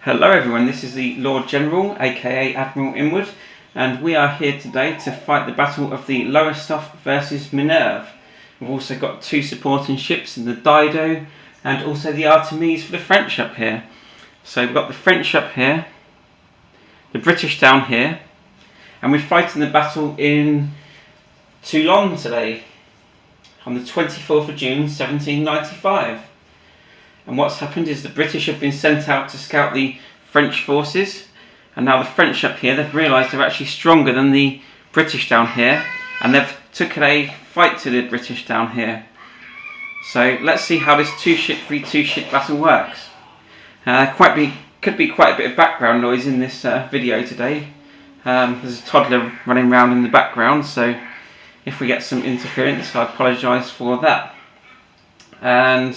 Hello everyone, this is the Lord General, aka Admiral Inwood, and we are here today to fight the battle of the Lowestoffe versus Minerve. We've also got two supporting ships in the Dido and also the Artemise for the French up here. So we've got the French up here, the British down here, and we're fighting the battle in Toulon today on the 24th of June 1795. And what's happened is the British have been sent out to scout the French forces, and now the French up here, they've realised they're actually stronger than the British down here, and they've took a fight to the British down here. So let's see how this two-ship v two-ship battle works. Could be quite a bit of background noise in this video today. There's a toddler running around in the background, so if we get some interference, I apologise for that. And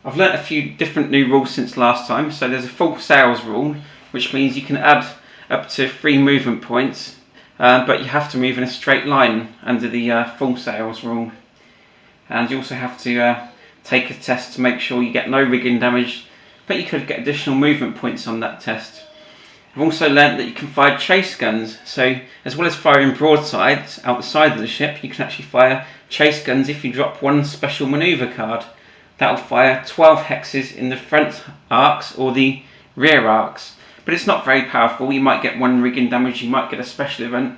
I've learnt a few different new rules since last time. So there's a full sails rule, which means you can add up to 3 movement points, but you have to move in a straight line under the full sails rule. And you also have to take a test to make sure you get no rigging damage, but you could get additional movement points on that test. I've also learnt that you can fire chase guns, so as well as firing broadsides out the side of the ship, you can actually fire chase guns if you drop one special manoeuvre card. That'll fire 12 hexes in the front arcs or the rear arcs, but it's not very powerful. You might get 1 rigging damage, you might get a special event.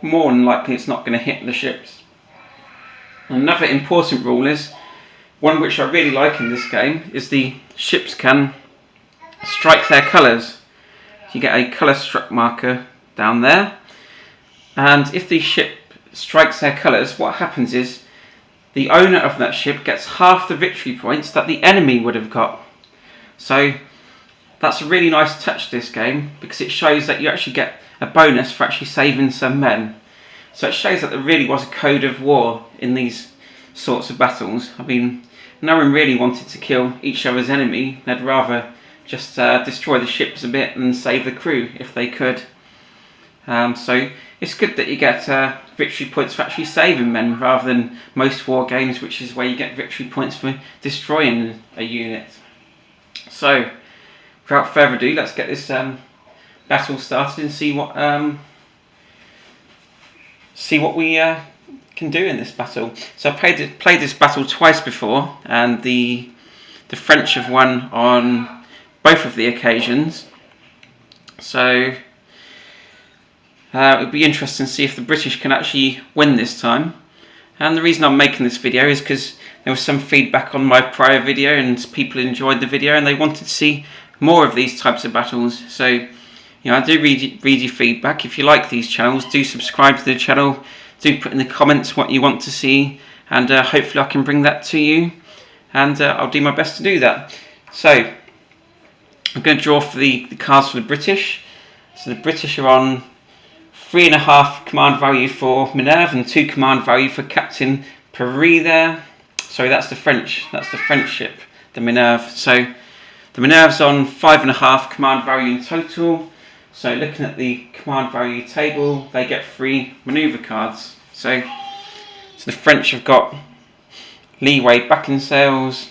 More than likely it's not going to hit the ships. Another important rule is, one which I really like in this game, is the ships can strike their colours. You get a colour struck marker down there, and if the ship strikes their colours, what happens is the owner of that ship gets half the victory points that the enemy would have got. So that's a really nice touch to this game, because it shows that you actually get a bonus for actually saving some men. So it shows that there really was a code of war in these sorts of battles. I mean, no one really wanted to kill each other's enemy. They'd rather just destroy the ships a bit and save the crew if they could. So it's good that you get victory points for actually saving men, rather than most war games, which is where you get victory points for destroying a unit. So without further ado, let's get this battle started and see what we can do in this battle. So I played this battle twice before, and the French have won on both of the occasions. So it would be interesting to see if the British can actually win this time. And the reason I'm making this video is because there was some feedback on my prior video and people enjoyed the video and they wanted to see more of these types of battles. So, you know, I do read your feedback. If you like these channels, do subscribe to the channel. Do put in the comments what you want to see, and hopefully I can bring that to you. And I'll do my best to do that. So I'm going to draw for the cards for the British. So the British are on 3.5 command value for Minerve and 2 command value for Captain Paris there. Sorry, that's the French ship, the Minerve. So the Minerve's on 5.5 command value in total. So looking at the command value table, they get 3 manoeuvre cards. So the French have got leeway backing sails,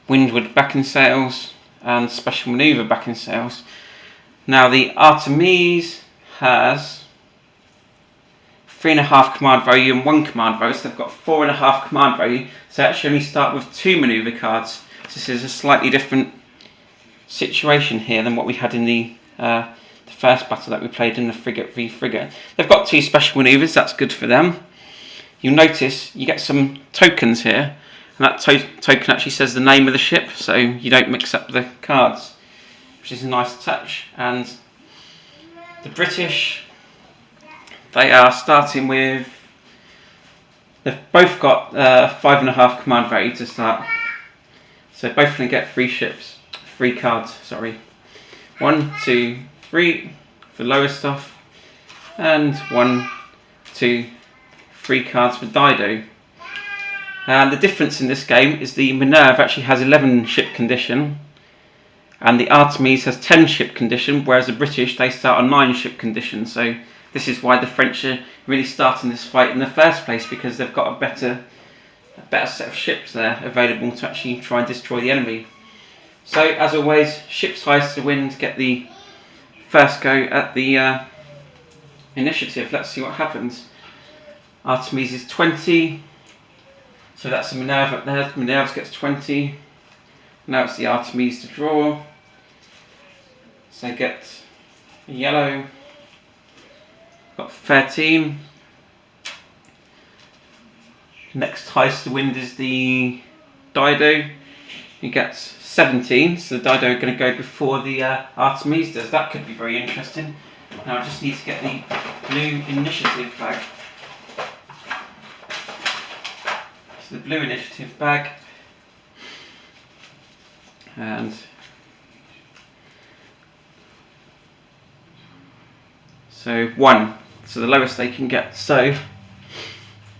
windward backing sails, and special manoeuvre backing sails. Now the Artemise has 3.5 command value and 1 command value, so they've got 4.5 command value. So they actually only start with 2 manoeuvre cards. So this is a slightly different situation here than what we had in the first battle that we played in the frigate v frigate. They've got 2 special manoeuvres, that's good for them. You'll notice you get some tokens here, and that token actually says the name of the ship, so you don't mix up the cards, which is a nice touch. And the British, they are starting with, they've both got 5.5 command value to start. So both going to get 3 cards, sorry. 1, 2, 3 for Lowestoffe, and 1, 2, 3 cards for Dido. And the difference in this game is the Minerve actually has 11 ship condition, and the Artemise has 10 ship condition, whereas the British, they start on 9 ship condition. So this is why the French are really starting this fight in the first place, because they've got a better a better set of ships there available to actually try and destroy the enemy. So as always, ships highest to the wind get the first go at the initiative. Let's see what happens. Artemise is 20, so that's a Minerve up there. Minerve gets 20. Now it's the Artemise to draw. So they get a yellow. Got 13. Next highest to the wind is the Dido. He gets 17, so the Dido are going to go before the Artemise does. That could be very interesting. Now I just need to get the blue initiative bag. So the blue initiative bag. And so 1. So the lowest they can get. So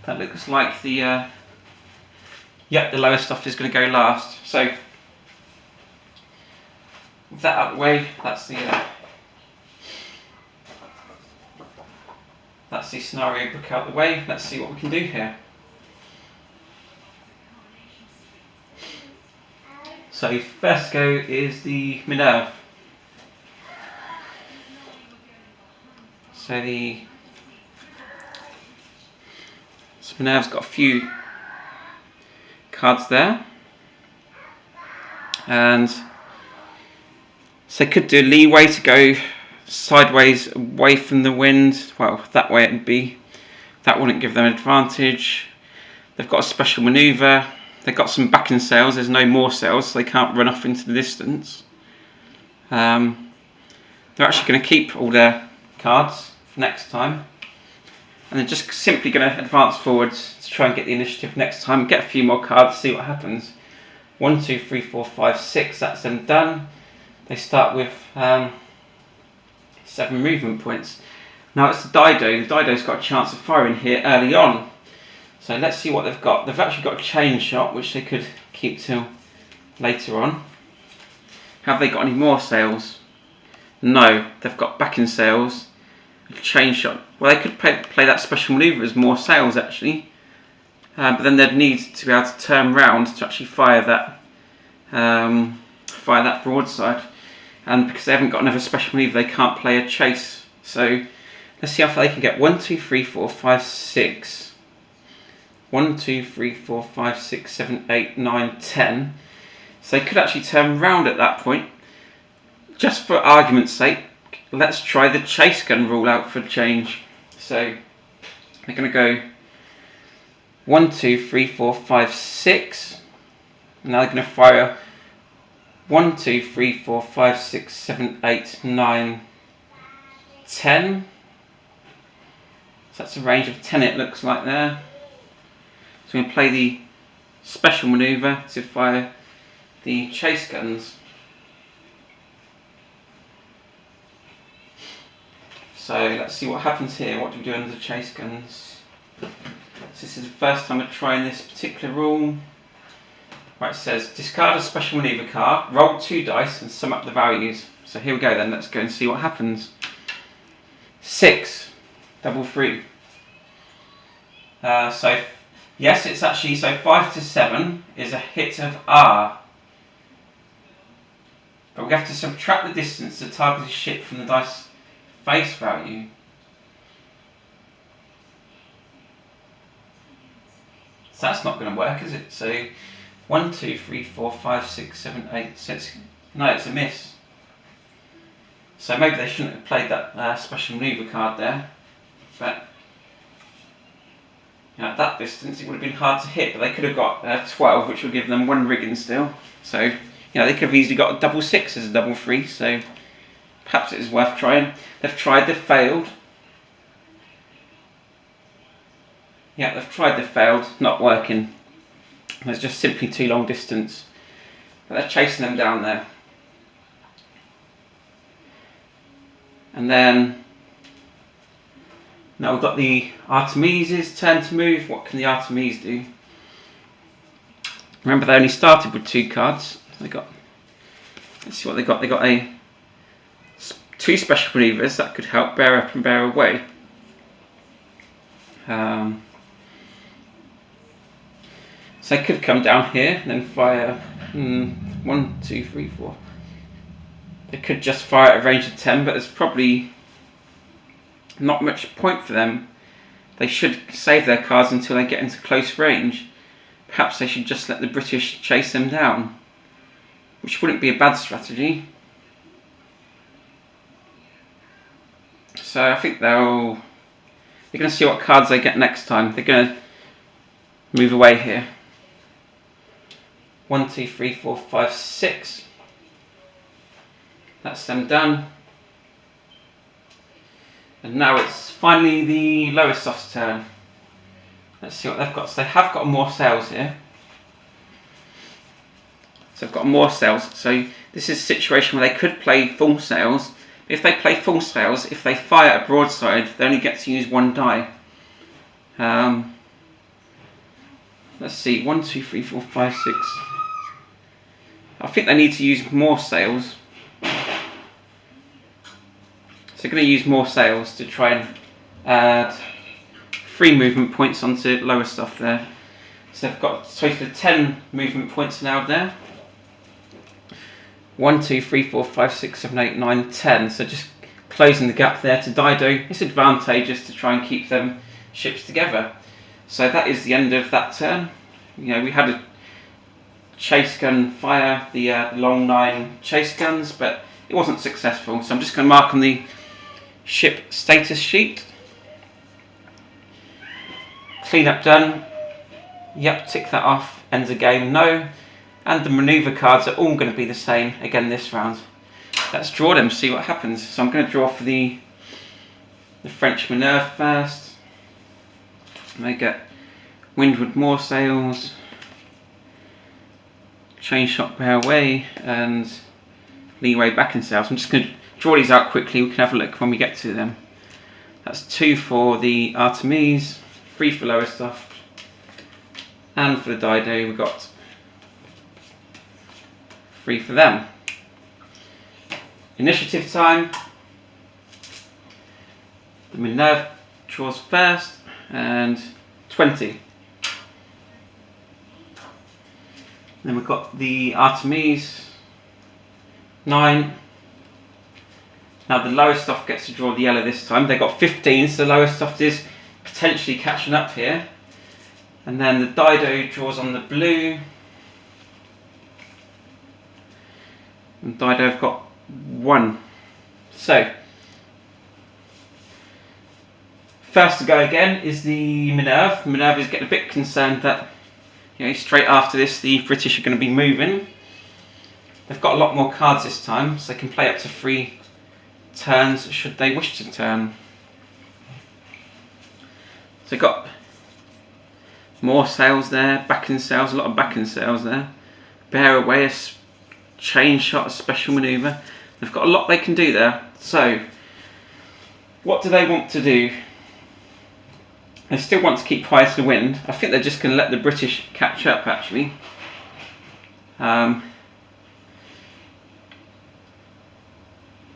that looks like the yep, the Lowestoffe is going to go last. So with that out of the way, that's the scenario book out of the way. Let's see what we can do here. So first go is the Minerve. So Minerve's got a few cards there, and so they could do a leeway to go sideways away from the wind. Well, that way it'd be, that wouldn't give them an advantage. They've got a special manoeuvre. They've got some backing sails. There's no more sails, so they can't run off into the distance. They're actually going to keep all their cards for next time, and they're just simply going to advance forwards to try and get the initiative next time. Get a few more cards, see what happens. 1, 2, 3, 4, 5, 6. That's them done. They start with 7 movement points. Now it's the Dido. The Dido's got a chance of firing here early on. So let's see what they've got. They've actually got a chain shot, which they could keep till later on. Have they got any more sails? No, they've got backing sails. A chain shot. Well, they could play that special manoeuvre as more sails actually, but then they'd need to be able to turn round to actually fire that broadside. And because they haven't got another special manoeuvre, they can't play a chase. So let's see how far they can get. 1, 2, 3, 4, 5, 6. 1, 2, 3, 4, 5, 6, 7, 8, 9, 10. So they could actually turn round at that point. Just for argument's sake, let's try the chase gun rule out for a change. So they're going to go 1, 2, 3, 4, 5, 6. Now they're going to fire 1, 2, 3, 4, 5, 6, 7, 8, 9, 10. So that's a range of 10 it looks like there. So we're going to play the special manoeuvre to fire the chase guns. So let's see what happens here. What do we do under the chase guns? So this is the first time I'm trying this particular rule. Right, it says discard a special manoeuvre card, roll 2 dice and sum up the values. So here we go then, let's go and see what happens. 6, double 3. So yes, it's actually, so 5 to 7 is a hit of R. But we have to subtract the distance to target the ship from the dice face value. So that's not going to work, is it? So 1, 2, 3, 4, 5, 6, 7, 8. So no, it's a miss. So maybe they shouldn't have played that special manoeuvre card there. But at that distance it would have been hard to hit, but they could have got 12, which would give them 1 rigging still. So they could have easily got a double 6 as a double 3. So perhaps it is worth trying. They've tried, they've failed. Yeah, they've tried, they've failed. Not working. There's just simply too long distance. But they're chasing them down there. And then now we've got the Artemise's turn to move. What can the Artemise do? Remember, they only started with 2 cards. They got. Let's see what they got. They got 2 special manoeuvres that could help bear up and bear away. So they could come down here and then fire 1, 2, 3, 4. They could just fire at a range of 10, but there's probably not much point for them. They should save their cards until they get into close range. Perhaps they should just let the British chase them down, which wouldn't be a bad strategy. So I think they're going to see what cards they get next time. They're going to move away here. 1, 2, 3, 4, 5, 6. That's them done. And now it's finally the Lowestoffe's turn. Let's see what they've got. So they have got more sails here. So they've got more sails. So this is a situation where they could play full sails. If they play full sails, if they fire a broadside, they only get to use 1 die. Let's see, 1, 2, 3, 4, 5, 6. I think they need to use more sails. So they're going to use more sails to try and add 3 movement points onto Lowestoffe there. So they've got a total of 10 movement points now there. 1, 2, 3, 4, 5, 6, 7, 8, 9, 10. So just closing the gap there to Dido. It's advantageous to try and keep them ships together. So that is the end of that turn. You know, we had a chase gun fire the long 9 chase guns, but it wasn't successful. So I'm just going to mark on the ship status sheet. Cleanup done. Yep, tick that off. Ends the game. No. And the manoeuvre cards are all going to be the same again this round. Let's draw them, see what happens. So I'm going to draw for the French Minerve first. And they get windward more sails, chain shot bear away, and leeway backing sails. I'm just going to draw these out quickly. We can have a look when we get to them. That's 2 for the Artemise, 3 for Lowestoffe, and for the Dido we've got 3 for them. Initiative time. The Minerve draws first, and 20. Then we've got the Artemise, 9. Now the Lowestoffe gets to draw the yellow this time. They got 15, so Lowestoffe is potentially catching up here. And then the Dido draws on the blue. And Dido have got 1. So, first to go again is the Minerve. Minerve is getting a bit concerned that, you know, straight after this the British are going to be moving. They've got a lot more cards this time, so they can play up to 3 turns should they wish to turn. So they've got more sails there, backing sails, a lot of backing sails there. Bear away, a chain shot, a special manoeuvre. They've got a lot they can do there. So, what do they want to do? They still want to keep high to the wind. I think they're just going to let the British catch up, actually.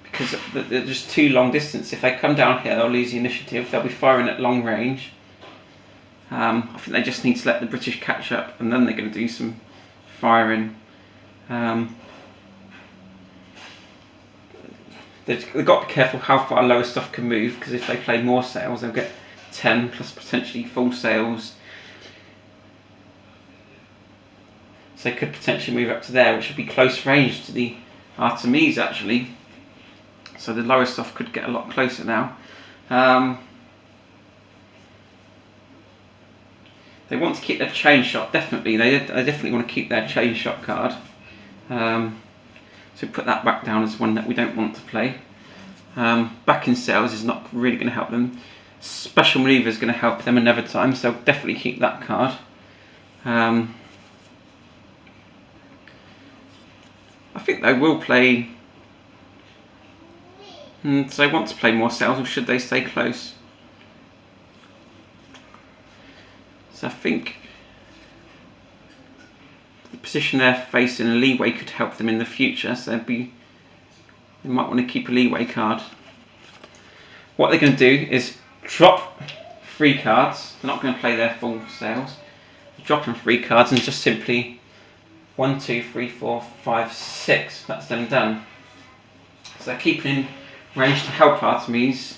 Because they're just too long distance. If they come down here, they'll lose the initiative. They'll be firing at long range. I think they just need to let the British catch up, and then they're going to do some firing. They've got to be careful how far Lowestoffe can move, because if they play more sails, they'll get 10 plus potentially full sails. So they could potentially move up to there, which would be close range to the Artemise actually. So the Lowestoffe could get a lot closer now. They want to keep their chain shot, definitely. They definitely want to keep their chain shot card. So put that back down as one that we don't want to play. Backing sails is not really going to help them. Special manoeuvre is going to help them another time, so they'll definitely keep that card. I think they will play. So they want to play more sails, or should they stay close? So I think the position they're facing, a leeway could help them in the future. So they might want to keep a leeway card. What they're going to do is drop 3 cards. They're not going to play their full sails. dropping 3 cards and just simply 1, 2, 3, 4, 5, 6. That's them done. So they're keeping in range to help Artemise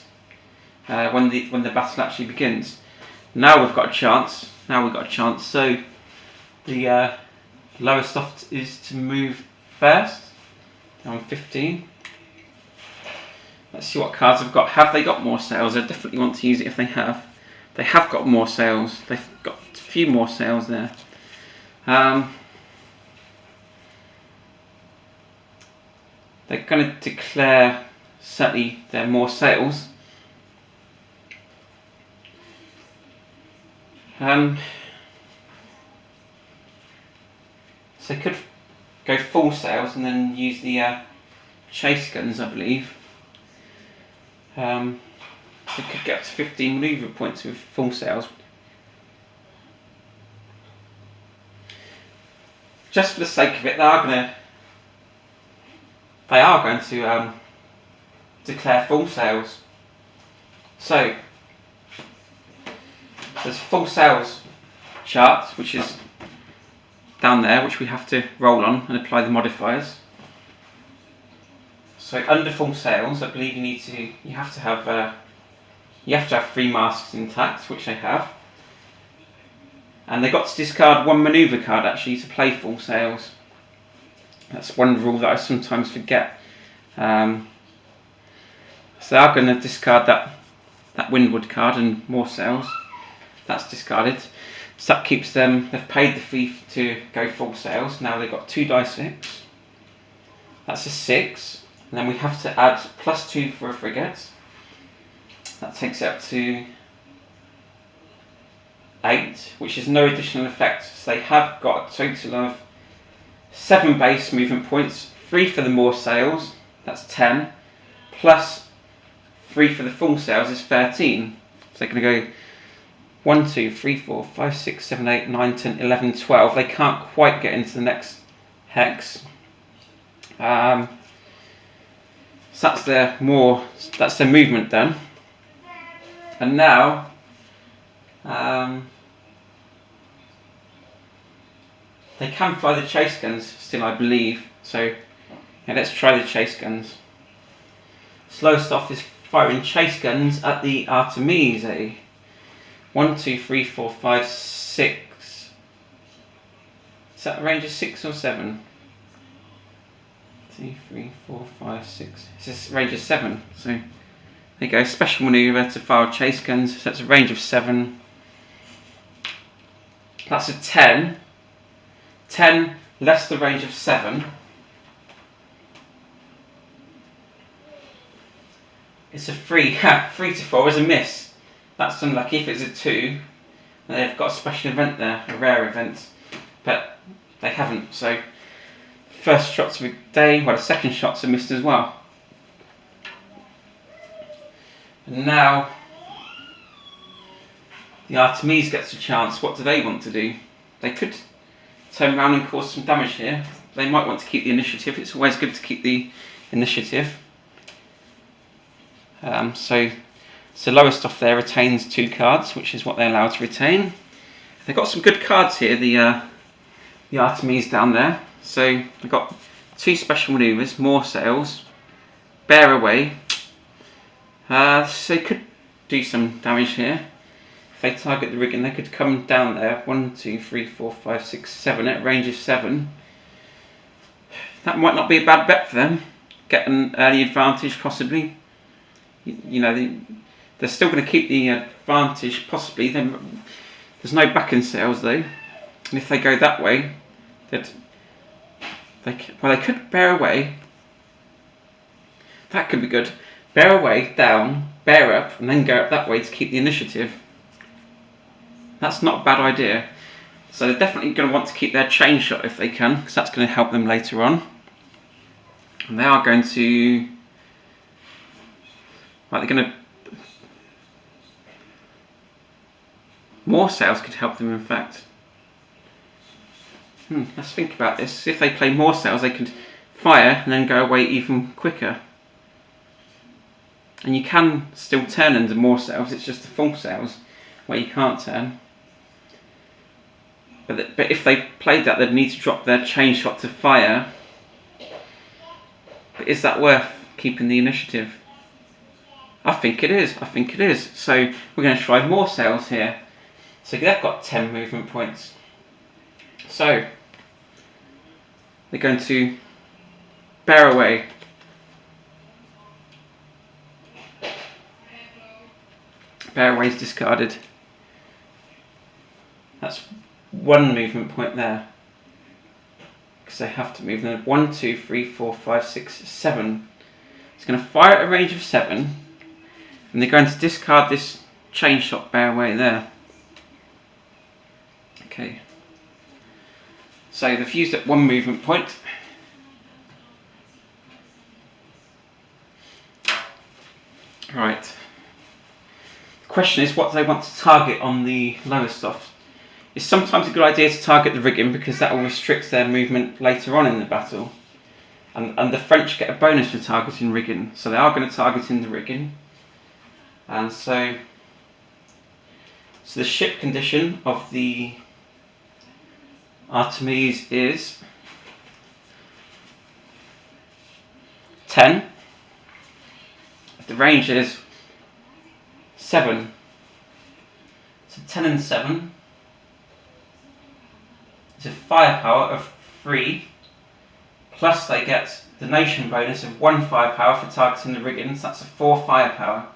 when the battle actually begins. Now we've got a chance. So the Lowestoffe is to move first. On 15. Let's see what cards I've got. Have they got more sails? I definitely want to use it if they have. They have got more sails. They've got a few more sails there. They're going to declare certainly there are more sails. So they could go full sails and then use the chase guns, I believe. They could get up to 15 manoeuvre points with full sails. Just for the sake of it, they are going to declare full sails. So there's full sails chart, which is down there, which we have to roll on and apply the modifiers. So under full sails, I believe you have to have 3 masks intact, which they have, and they got to discard 1 manoeuvre card actually to play full sails. That's one rule that I sometimes forget. So they are going to discard that Windward card and more sails. That's discarded. So that keeps them. They've paid the fee to go full sails. Now they've got 2 dice 6. That's a 6. And then we have to add +2 for a frigate. That takes it up to 8, which is no additional effect. So they have got a total of 7 base movement points, 3 for the more sails, that's 10, plus 3 for the full sails is 13. So they're going to go 1, 2, 3, 4, 5, 6, 7, 8, 9, 10, 11, 12. They can't quite get into the next hex. So that's their movement done. And now they can fly the chase guns still, I believe. So yeah, let's try the chase guns. Lowestoffe is firing chase guns at the Artemise. 1, 2, 3, 4, 5, 6. Is that a range of 6 or 7? 2, 3, 4, 5, 6. It's a range of 7. So there you go. Special manoeuvre to fire chase guns. So that's a range of 7. That's a 10. 10 less the range of 7. It's a 3. 3 to 4 is a miss. That's unlucky. If it's a 2, they've got a special event there, a rare event, but they haven't. So first shots of the day, well, the second shots are missed as well. And now the Artemise gets a chance. What do they want to do? They could turn around and cause some damage here. They might want to keep the initiative. It's always good to keep the initiative. So Lowestoffe there retains 2 cards, which is what they're allowed to retain. They've got some good cards here, the Artemise down there. So they've got 2 special manoeuvres, more sails, bear away. So they could do some damage here. If they target the rigging, they could come down there. 1, 2, 3, 4, 5, 6, 7 at a range of 7. That might not be a bad bet for them. Get an early advantage possibly. You know, they're still going to keep the advantage possibly. There's no backing sails though. And if they go that way, they could bear away. That could be good. Bear away, down, bear up, and then go up that way to keep the initiative. That's not a bad idea. So they're definitely going to want to keep their chain shot if they can, because that's going to help them later on. And they are going to... Right, they're going to... More sails could help them, in fact. Let's think about this. If they play more sails, they could fire and then go away even quicker. And you can still turn under more sails, it's just the full sails where you can't turn. But if they played that, they'd need to drop their chain shot to fire. But is that worth keeping the initiative? I think it is. I think it is. So we're going to try more sails here. So they've got 10 movement points. So they're going to bear away. Bear away is discarded. That's 1 movement point there. Because they have to move. Then 1, 2, 3, 4, 5, 6, 7. It's going to fire at a range of 7. And they're going to discard this chain shot bear away there. Okay. So they've used up 1 movement point. Right. The question is what they want to target on the Lowestoffe. It's sometimes a good idea to target the rigging because that will restrict their movement later on in the battle. And the French get a bonus for targeting rigging. So they are going to target in the rigging. And so the ship condition of the Artemise is 10. The range is 7. So 10 and 7. It's a firepower of 3. Plus they get the nation bonus of 1 firepower for targeting the rigging. So that's a 4 firepower.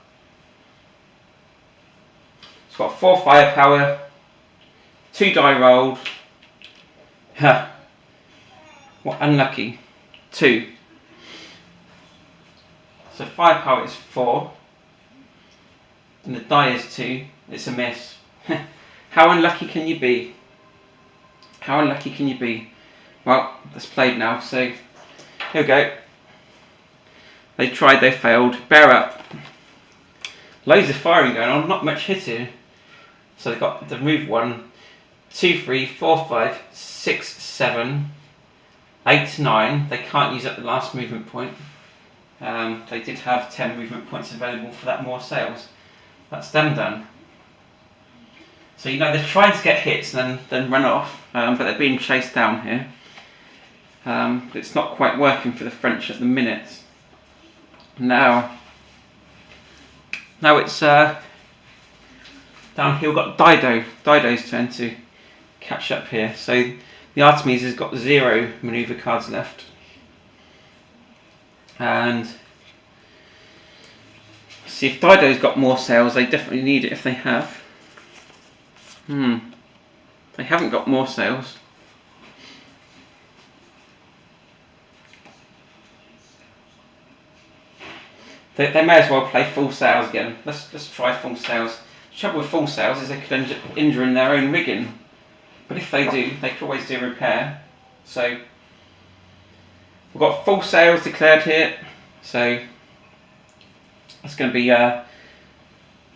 It's got 4 firepower, 2 die rolled. Ha! What unlucky. 2. So firepower is 4. And the die is 2. It's a miss. How unlucky can you be? How unlucky can you be? Well, that's played now, so here we go. They tried, they failed. Bear up. Loads of firing going on, not much hitting. So they've moved 1, 2, 3, 4, 5, 6, 7, 8, 9. They can't use up the last movement point. They did have 10 movement points available for that more sails. That's them done. So you know they're trying to get hits and then run off, but they're being chased down here. But it's not quite working for the French at the minute. Now it's down here. We've got Dido. Dido's turn to catch up here. So the Artemise has got 0 manoeuvre cards left. And see if Dido's got more sails. They definitely need it if they have. They haven't got more sails. They may as well play full sails again. Let's try full sails. The trouble with full sails is they could end up injuring their own rigging. But if they do, they could always do repair. So we've got full sails declared here. So that's going to be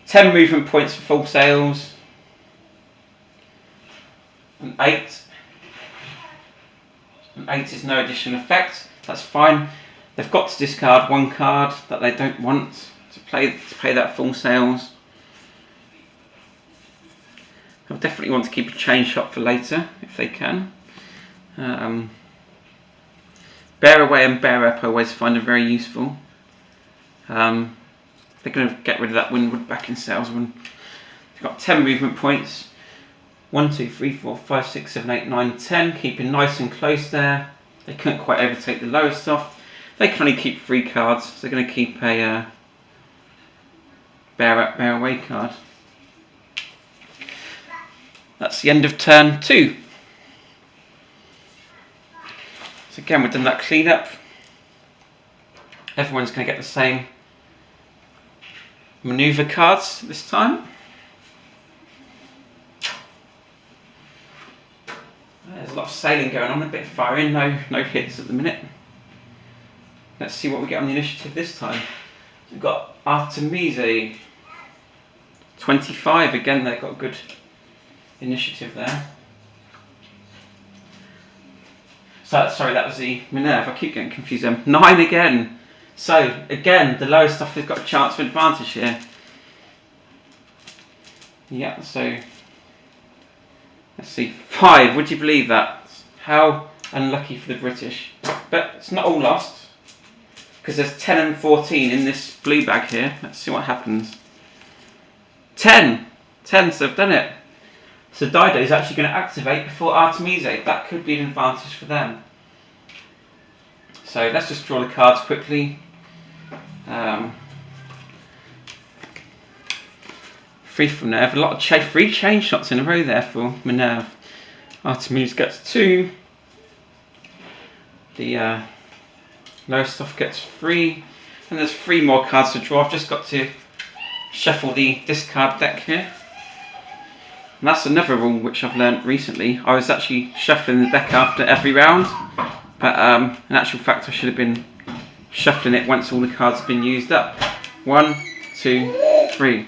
10 movement points for full sails. And 8. And 8 is no additional effect. That's fine. They've got to discard 1 card that they don't want to pay that full sails. They'll definitely want to keep a chain shot for later if they can. Bear away and bear up I always find are very useful. They're going to get rid of that Windward back in sails one. They've got 10 movement points. 1, 2, 3, 4, 5, 6, 7, 8, 9, 10. Keeping nice and close there. They couldn't quite overtake the Lowestoffe. They can only keep 3 cards, so they're going to keep a bear up, bear away card. That's the end of turn 2. So again, we've done that cleanup. Everyone's going to get the same manoeuvre cards this time. There's a lot of sailing going on, a bit of firing, no hits at the minute. Let's see what we get on the initiative this time. We've got Artemise, 25. Again, they've got good initiative there. So, sorry, that was the Minerve. I keep getting confused. 9 again. So, again, the Lowestoffe has got a chance for advantage here. Yeah, so let's see. 5, would you believe that? How unlucky for the British. But it's not all lost, because there's 10 and 14 in this blue bag here. Let's see what happens. 10! 10, so they've done it. So Dido is actually going to activate before Artemise. That could be an advantage for them. So let's just draw the cards quickly. Free from Minerve. A lot of free chain shots in a row there for Minerve. Artemise gets 2. The Lowestoffe gets 3. And there's 3 more cards to draw. I've just got to shuffle the discard deck here. And that's another rule which I've learnt recently. I was actually shuffling the deck after every round. But in actual fact I should have been shuffling it once all the cards have been used up. 1, 2, 3.